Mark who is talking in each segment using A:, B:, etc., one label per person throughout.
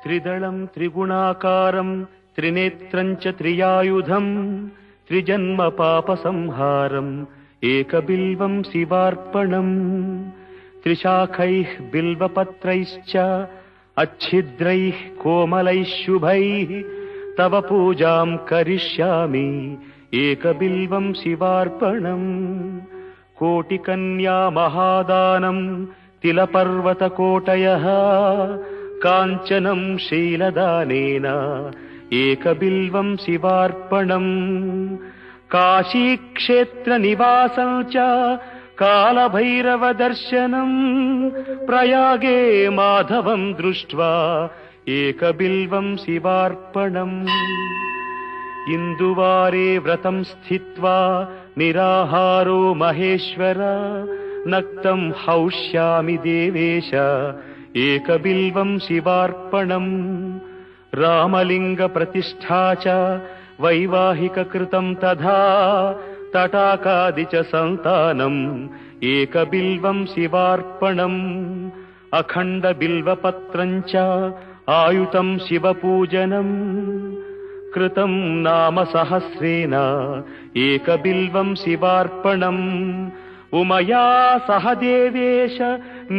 A: త్రిదళం త్రిగుణాకారం త్రినేత్రం చ త్రియాయుధం త్రిజన్మ పాప సంహారం ఏకబిల్వం శివార్పణం త్రిశాఖైః బిల్వపత్రైశ్చ అచ్ఛిద్రైః కోమలైః శుభైః తవ పూజాం కరిష్యామి ఏకబిల్వం శివార్పణం కోటికన్యా మహాదానం తిలపర్వతకోటయః కాంచనం శైలదానేన ఏకబిల్వం శివార్పణం కాశీక్షేత్ర నివాసం చ కాలభైరవ దర్శనం ప్రయాగే మాధవం దృష్ట్వా ఏకబిల్వం శివార్పణం ఇందువారే వ్రతం స్థిత్వా నిరాహారో మహేశ్వర నక్తం హౌష్యామి దేవేశ ఏకబిల్వం శివార్పణం రామలింగ ప్రతిష్ఠా చ వైవాహిక కృతం తథా తటాకాది చ సంతానం ఏకబిల్వం శివార్పణం అఖండ బిల్వపత్రం చ ఆయుతం శివపూజనం కృతం నామ సహస్రేణ ఏకబిల్వం శివార్పణం ఉమయా సహ దేవేశ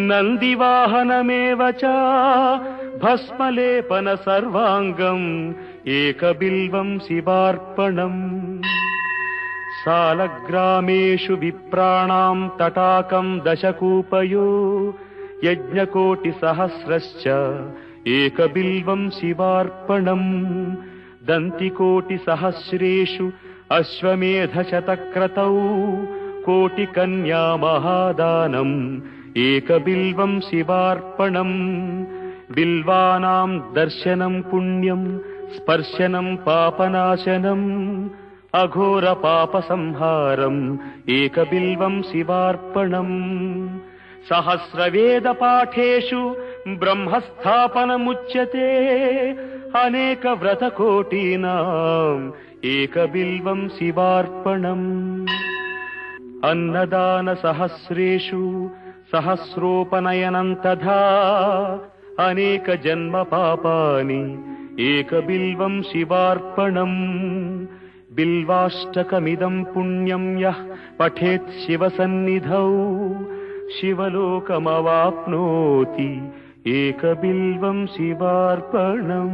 A: నందివాహనమేవ చ భస్మలేపన సర్వాంగం ఏకబిల్వం శివార్పణం సాలగ్రామేషు విప్రాణాం తటాకం దశకూపయో యజ్ఞకోటి సహస్రశ్చ ఏకబిల్వం శివార్పణం దంతికోటి సహస్రేషు అశ్వమేధశతక్రతౌ కోటికన్యా మహాదానం ఏకబిల్వం శివార్పణం బిల్వానాం దర్శనం పుణ్యం స్పర్శనం పాపనాశనం అఘోర పాప సంహారం ఏకబిల్వం శివార్పణం సహస్రవేద పాఠేషు బ్రహ్మస్థాపనముచ్యతే అనేక వ్రతకోటీనాం ఏకబిల్వం శివార్పణం అన్నదాన సహస్రేషు సహస్రోపనయనం తథా అనేక జన్మ పాపాని ఏకబిల్వం శివార్పణం బిల్వాష్టకమిదం పుణ్యం యః పఠేత్ శివసన్నిధౌ శివలోకమవాప్నోతి ఏకబిల్వం శివార్పణం.